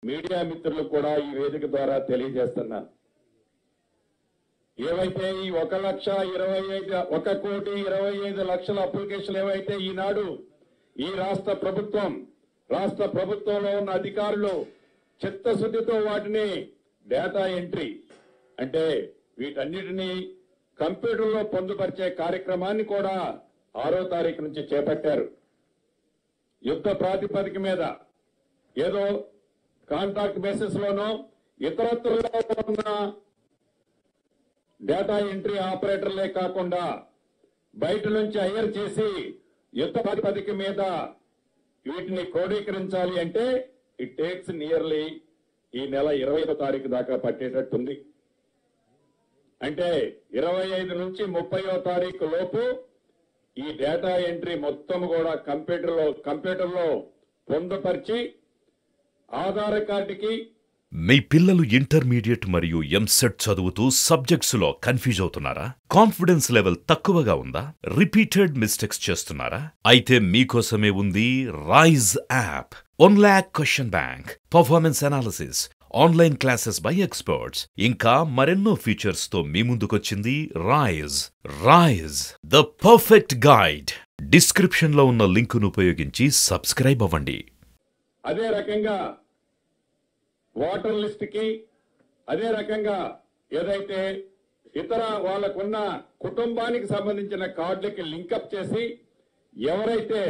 Media మిత్రులకు కూడా ఈ వేదిక ద్వారా తెలియజేస్తున్నా. ఏవైతే ఈ 1,25,00,000 అప్లికేషన్లు ఏవైతే ఈనాడు ఈ రాష్ట్ర ప్రభుత్వంలో ఉన్న అధికారులు చిత్తశుద్ధితో వాటిని డేటా ఎంట్రీ అంటే వీటన్నిటినీ కంప్యూటర్లో పొందుపరిచే కార్యక్రమాన్ని కూడా 6వ తారీఖు నుంచి చేపట్టారు. యుద్ధ ప్రాతిపదిక మీద ఏదో కాంట్రాక్ట్ బేసిస్ లోనో ఇతరత్రలో ఉన్న డేటా ఎంట్రీ ఆపరేటర్లే కాకుండా బయట నుంచి హైర్ చేసి యుద్ధ ప్రాతిపదిక మీద వీటిని క్రోడీకరించాలి అంటే ఇట్ టేక్స్ నియర్లీ ఈ నెల 25వ తారీఖు దాకా పట్టేటట్టుంది. అంటే 25 నుంచి 30వ తారీఖు లోపు ఈ డేటా ఎంట్రీ మొత్తం కూడా కంప్యూటర్లో పొందుపరిచి ఆధార్ కార్డుకి. మీ పిల్లలు ఇంటర్మీడియట్ మరియు ఎంసెట్ చదువుతూ సబ్జెక్ట్స్ లో కన్ఫ్యూజ్ అవుతున్నారా? కాన్ఫిడెన్స్ లెవెల్ తక్కువగా ఉందా? రిపీటెడ్ మిస్టేక్స్ చేస్తున్నారా? అయితే మీకోసమే ఉంది rise app. 1 lakh question bank, performance analysis, online classes by experts, ఇంకా మరెన్నో ఫీచర్స్ తో మీ ముందుకొచ్చింది rise the perfect guide. Description లో ఉన్న లింకును ఉపయోగించి సబ్స్క్రైబ్ అవ్వండి. అదే రకంగా వాటర్ లిస్ట్ కి, అదే రకంగా ఏదైతే ఇతర వాళ్ళకున్న కుటుంబానికి సంబంధించిన కార్డులకి లింకప్ చేసి ఎవరైతే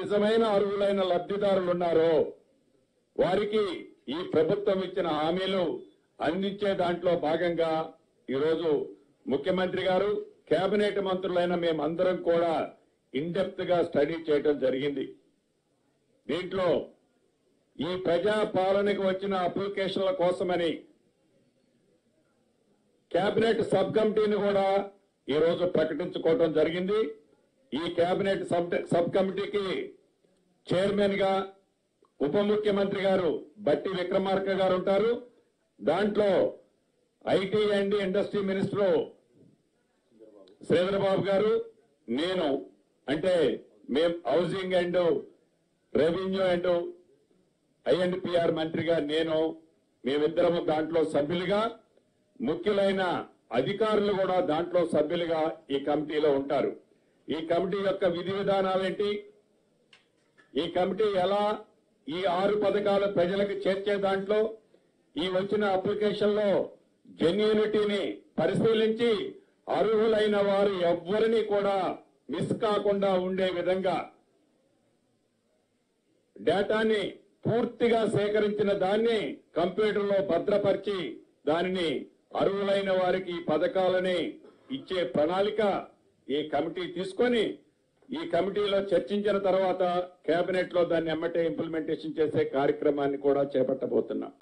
నిజమైన అర్హులైన లబ్ధిదారులు ఉన్నారో వారికి ఈ ప్రభుత్వం ఇచ్చిన హామీలు అందించే దాంట్లో భాగంగా ఈరోజు ముఖ్యమంత్రి గారు, కేబినెట్ మంత్రులైన మేమందరం కూడా ఇన్డెప్త్ గా స్టడీ చేయడం జరిగింది. దీంట్లో ఈ ప్రజా పాలనకు వచ్చిన అప్లికేషన్ల కోసమని కేబినెట్ సబ్ కమిటీని కూడా ఈరోజు ప్రకటించుకోవడం జరిగింది. ఈ కేబినెట్ సబ్ కమిటీకి చైర్మన్ గా ఉప ముఖ్యమంత్రి గారు బట్టి విక్రమార్క గారు ఉంటారు. దాంట్లో IT and industry minister Sridhar Babu గారు, నేను అంటే మేము housing and revenue and I&PR మంత్రిగా మేమిద్దరము దాంట్లో సభ్యులుగా, ముఖ్యులైన అధికారులు కూడా దాంట్లో సభ్యులుగా ఈ కమిటీలో ఉంటారు. ఈ కమిటీ యొక్క విధి విధానాలేంటి, ఈ కమిటీ ఎలా ఈ 6 పథకాలు ప్రజలకు చేర్చే దాంట్లో ఈ వచ్చిన అప్లికేషన్లో జెన్యూనిటీని పరిశీలించి అర్హులైన వారు ఎవ్వరిని కూడా మిస్ కాకుండా ఉండే విధంగా డేటాని పూర్తిగా సేకరించిన దాన్ని కంప్యూటర్లో భద్రపరిచి దానిని అర్హులైన వారికి పథకాలని ఇచ్చే ప్రణాళిక ఈ కమిటీ తీసుకొని ఈ కమిటీలో చర్చించిన తర్వాత కేబినెట్ లో దాన్ని ఎమ్మటే ఇంప్లిమెంటేషన్ చేసే కార్యక్రమాన్ని కూడా చేపట్టబోతున్నాం.